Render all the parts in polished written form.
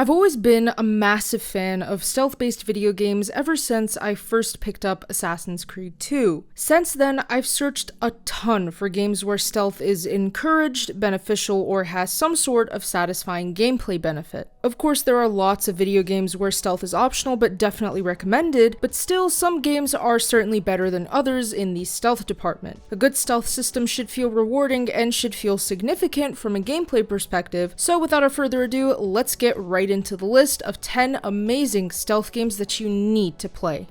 I've always been a massive fan of stealth-based video games ever since I first picked up Assassin's Creed 2. Since then, I've searched a ton for games where stealth is encouraged, beneficial, or has some sort of satisfying gameplay benefit. Of course, there are lots of video games where stealth is optional but definitely recommended, but still, some games are certainly better than others in the stealth department. A good stealth system should feel rewarding and should feel significant from a gameplay perspective, so without further ado, let's get right into the list of 10 amazing stealth games that you need to play.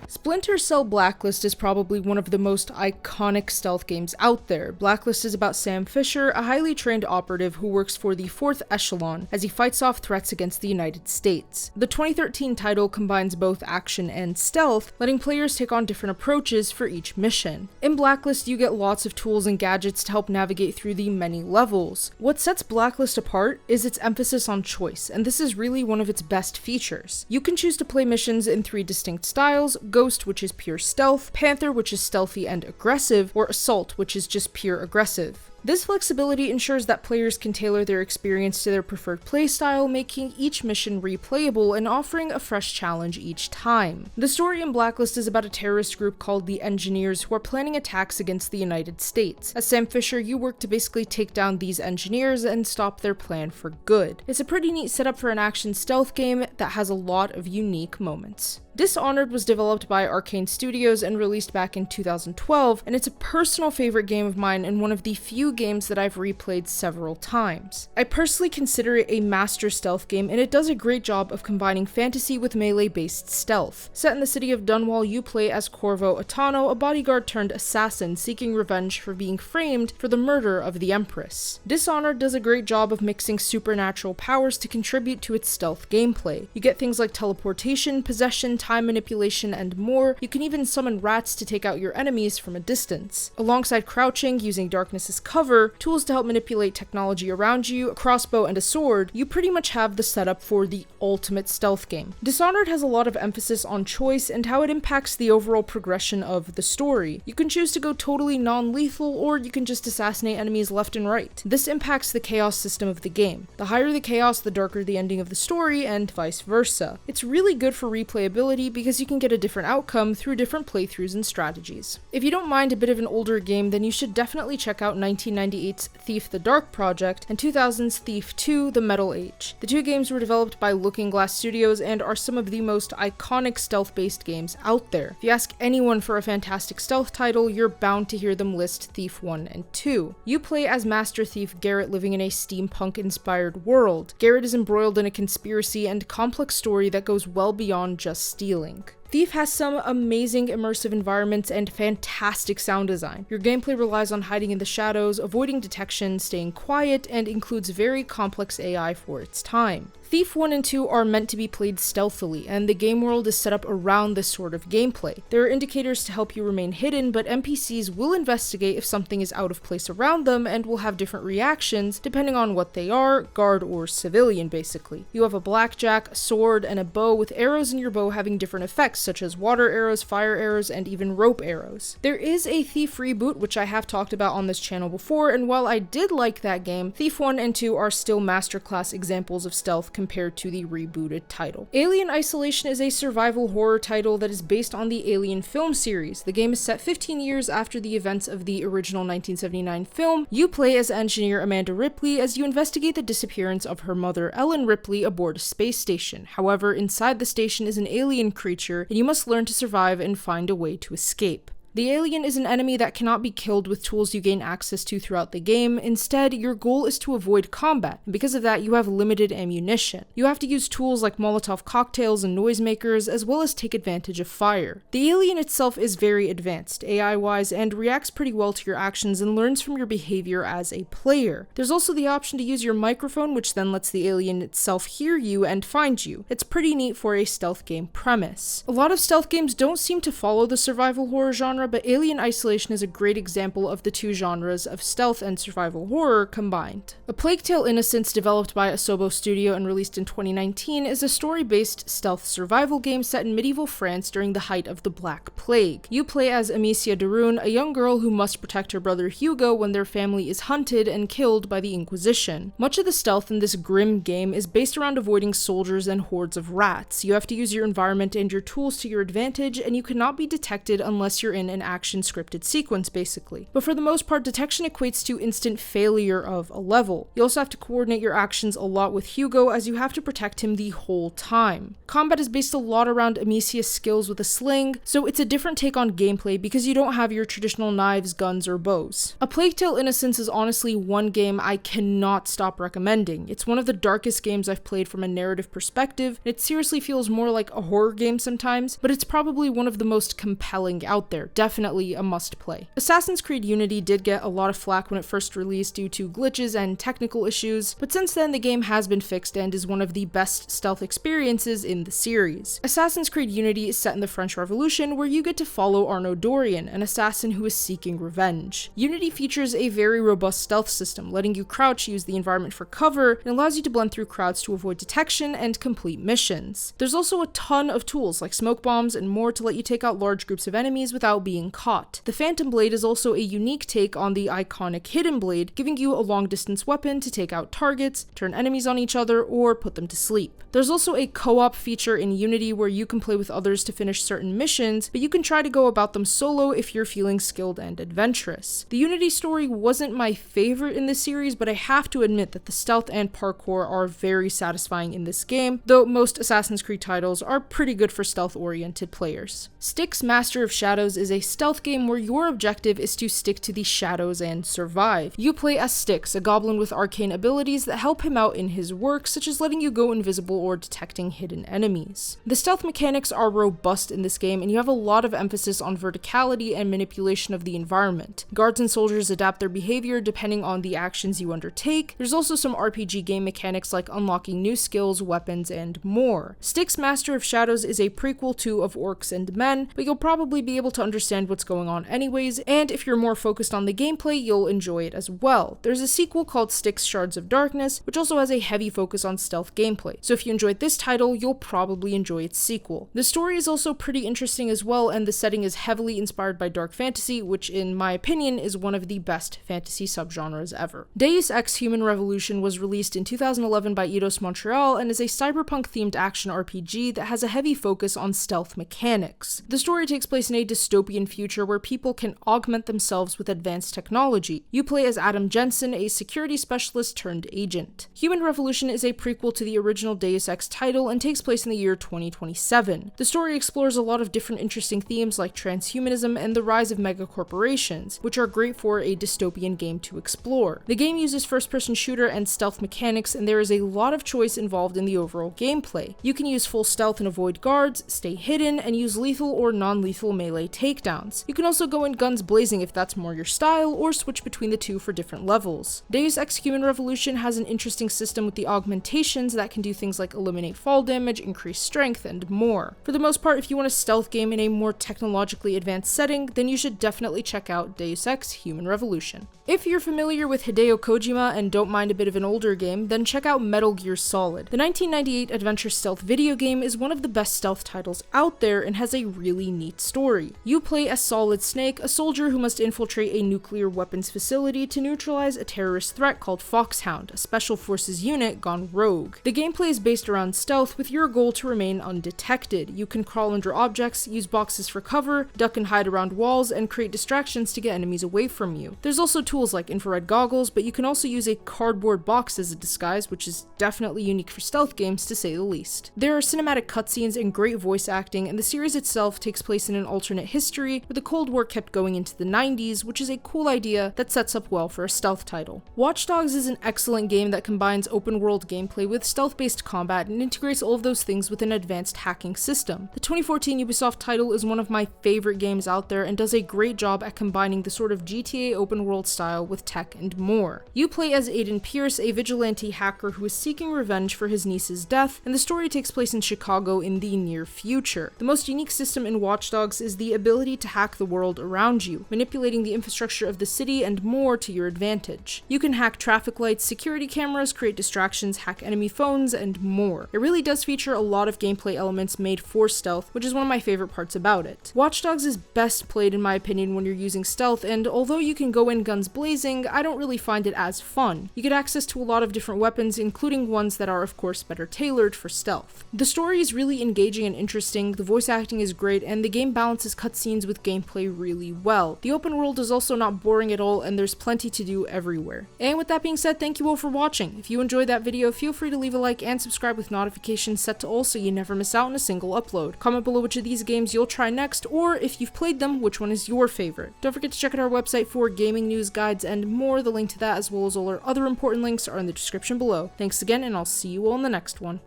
Splinter Cell Blacklist is probably one of the most iconic stealth games out there. Blacklist is about Sam Fisher, a highly trained operative who works for the 4th Echelon as he fights off threats against the United States. The 2013 title combines both action and stealth, letting players take on different approaches for each mission. In Blacklist, you get lots of tools and gadgets to help navigate through the many levels. What sets Blacklist apart is its emphasis on choice, and this is really one of its best features. You can choose to play missions in 3 distinct styles: Ghost, which is pure stealth, Panther, which is stealthy and aggressive, or Assault, which is just pure aggressive. This flexibility ensures that players can tailor their experience to their preferred playstyle, making each mission replayable and offering a fresh challenge each time. The story in Blacklist is about a terrorist group called the Engineers who are planning attacks against the United States. As Sam Fisher, you work to basically take down these engineers and stop their plan for good. It's a pretty neat setup for an action stealth game that has a lot of unique moments. Dishonored was developed by Arcane Studios and released back in 2012, and it's a personal favorite game of mine and one of the few games that I've replayed several times. I personally consider it a master stealth game, and it does a great job of combining fantasy with melee-based stealth. Set in the city of Dunwall, you play as Corvo Atano, a bodyguard turned assassin seeking revenge for being framed for the murder of the Empress. Dishonored does a great job of mixing supernatural powers to contribute to its stealth gameplay. You get things like teleportation, possession, time manipulation, and more. You can even summon rats to take out your enemies from a distance. Alongside crouching, using darkness as cover, tools to help manipulate technology around you, a crossbow, and a sword, you pretty much have the setup for the ultimate stealth game. Dishonored has a lot of emphasis on choice and how it impacts the overall progression of the story. You can choose to go totally non-lethal, or you can just assassinate enemies left and right. This impacts the chaos system of the game. The higher the chaos, the darker the ending of the story, and vice versa. It's really good for replayability because you can get a different outcome through different playthroughs and strategies. If you don't mind a bit of an older game, then you should definitely check out 1998's Thief the Dark Project and 2000's Thief 2 The Metal Age. The two games were developed by Looking Glass Studios and are some of the most iconic stealth-based games out there. If you ask anyone for a fantastic stealth title, you're bound to hear them list Thief 1 and 2. You play as Master Thief Garrett living in a steampunk-inspired world. Garrett is embroiled in a conspiracy and complex story that goes well beyond just stealing. Thief has some amazing immersive environments and fantastic sound design. Your gameplay relies on hiding in the shadows, avoiding detection, staying quiet, and includes very complex AI for its time. Thief 1 and 2 are meant to be played stealthily, and the game world is set up around this sort of gameplay. There are indicators to help you remain hidden, but NPCs will investigate if something is out of place around them and will have different reactions depending on what they are, guard or civilian basically. You have a blackjack, a sword, and a bow, with arrows in your bow having different effects such as water arrows, fire arrows, and even rope arrows. There is a Thief reboot, which I have talked about on this channel before, and while I did like that game, Thief 1 and 2 are still masterclass examples of stealth compared to the rebooted title. Alien Isolation is a survival horror title that is based on the Alien film series. The game is set 15 years after the events of the original 1979 film. You play as engineer Amanda Ripley as you investigate the disappearance of her mother Ellen Ripley aboard a space station. However, inside the station is an alien creature, and you must learn to survive and find a way to escape. The alien is an enemy that cannot be killed with tools you gain access to throughout the game. Instead, your goal is to avoid combat, and because of that, you have limited ammunition. You have to use tools like Molotov cocktails and noisemakers, as well as take advantage of fire. The alien itself is very advanced, AI-wise, and reacts pretty well to your actions and learns from your behavior as a player. There's also the option to use your microphone, which then lets the alien itself hear you and find you. It's pretty neat for a stealth game premise. A lot of stealth games don't seem to follow the survival horror genre, genre, but Alien Isolation is a great example of the two genres of stealth and survival horror combined. A Plague Tale: Innocence, developed by Asobo Studio and released in 2019, is a story-based stealth survival game set in medieval France during the height of the Black Plague. You play as Amicia de Rune, a young girl who must protect her brother Hugo when their family is hunted and killed by the Inquisition. Much of the stealth in this grim game is based around avoiding soldiers and hordes of rats. You have to use your environment and your tools to your advantage, and you cannot be detected unless you're in an action scripted sequence, basically. But for the most part, detection equates to instant failure of a level. You also have to coordinate your actions a lot with Hugo, as you have to protect him the whole time. Combat is based a lot around Amicia's skills with a sling, so it's a different take on gameplay because you don't have your traditional knives, guns, or bows. A Plague Tale: Innocence is honestly one game I cannot stop recommending. It's one of the darkest games I've played from a narrative perspective, and it seriously feels more like a horror game sometimes, but it's probably one of the most compelling out there. Definitely a must play. Assassin's Creed Unity did get a lot of flack when it first released due to glitches and technical issues, but since then the game has been fixed and is one of the best stealth experiences in the series. Assassin's Creed Unity is set in the French Revolution, where you get to follow Arnaud Dorian, an assassin who is seeking revenge. Unity features a very robust stealth system, letting you crouch, use the environment for cover, and allows you to blend through crowds to avoid detection and complete missions. There's also a ton of tools like smoke bombs and more to let you take out large groups of enemies without being caught. The Phantom Blade is also a unique take on the iconic Hidden Blade, giving you a long-distance weapon to take out targets, turn enemies on each other, or put them to sleep. There's also a co-op feature in Unity where you can play with others to finish certain missions, but you can try to go about them solo if you're feeling skilled and adventurous. The Unity story wasn't my favorite in this series, but I have to admit that the stealth and parkour are very satisfying in this game, though most Assassin's Creed titles are pretty good for stealth-oriented players. Styx: Master of Shadows is a stealth game where your objective is to stick to the shadows and survive. You play as Styx, a goblin with arcane abilities that help him out in his work, such as letting you go invisible or detecting hidden enemies. The stealth mechanics are robust in this game, and you have a lot of emphasis on verticality and manipulation of the environment. Guards and soldiers adapt their behavior depending on the actions you undertake. There's also some RPG game mechanics like unlocking new skills, weapons, and more. Styx: Master of Shadows is a prequel to Of Orcs and Men, but you'll probably be able to understand what's going on anyways, and if you're more focused on the gameplay, you'll enjoy it as well. There's a sequel called Styx: Shards of Darkness, which also has a heavy focus on stealth gameplay, so if you enjoyed this title, you'll probably enjoy its sequel. The story is also pretty interesting as well, and the setting is heavily inspired by dark fantasy, which in my opinion is one of the best fantasy subgenres ever. Deus Ex: Human Revolution was released in 2011 by Eidos Montreal and is a cyberpunk-themed action RPG that has a heavy focus on stealth mechanics. The story takes place in a dystopian future where people can augment themselves with advanced technology. You play as Adam Jensen, a security specialist turned agent. Human Revolution is a prequel to the original Deus Ex title and takes place in the year 2027. The story explores a lot of different interesting themes like transhumanism and the rise of megacorporations, which are great for a dystopian game to explore. The game uses first-person shooter and stealth mechanics, and there is a lot of choice involved in the overall gameplay. You can use full stealth and avoid guards, stay hidden, and use lethal or non-lethal melee takedowns. You can also go in guns blazing if that's more your style, or switch between the two for different levels. Deus Ex: Human Revolution has an interesting system with the augmentations that can do things like eliminate fall damage, increase strength, and more. For the most part, if you want a stealth game in a more technologically advanced setting, then you should definitely check out Deus Ex: Human Revolution. If you're familiar with Hideo Kojima and don't mind a bit of an older game, then check out Metal Gear Solid. The 1998 adventure stealth video game is one of the best stealth titles out there and has a really neat story. You play as Solid Snake, a soldier who must infiltrate a nuclear weapons facility to neutralize a terrorist threat called Foxhound, a special forces unit gone rogue. The gameplay is based around stealth, with your goal to remain undetected. You can crawl under objects, use boxes for cover, duck and hide around walls, and create distractions to get enemies away from you. There's also tools like infrared goggles, but you can also use a cardboard box as a disguise, which is definitely unique for stealth games to say the least. There are cinematic cutscenes and great voice acting, and the series itself takes place in an alternate history where the Cold War kept going into the 90s, which is a cool idea that sets up well for a stealth title. Watch Dogs is an excellent game that combines open world gameplay with stealth-based combat and integrates all of those things with an advanced hacking system. The 2014 Ubisoft title is one of my favorite games out there and does a great job at combining the sort of GTA open world style with tech and more. You play as Aiden Pierce, a vigilante hacker who is seeking revenge for his niece's death, and the story takes place in Chicago in the near future. The most unique system in Watch Dogs is the ability ability to hack the world around you, manipulating the infrastructure of the city and more to your advantage. You can hack traffic lights, security cameras, create distractions, hack enemy phones, and more. It really does feature a lot of gameplay elements made for stealth, which is one of my favorite parts about it. Watch Dogs is best played in my opinion when you're using stealth, and although you can go in guns blazing, I don't really find it as fun. You get access to a lot of different weapons, including ones that are of course better tailored for stealth. The story is really engaging and interesting, the voice acting is great, and the game balances cutscenes with gameplay really well. The open world is also not boring at all, and there's plenty to do everywhere. And with that being said, thank you all for watching. If you enjoyed that video, feel free to leave a like and subscribe with notifications set to all so you never miss out on a single upload. Comment below which of these games you'll try next, or if you've played them, which one is your favorite. Don't forget to check out our website for gaming news, guides, and more. The link to that, as well as all our other important links, are in the description below. Thanks again, and I'll see you all in the next one.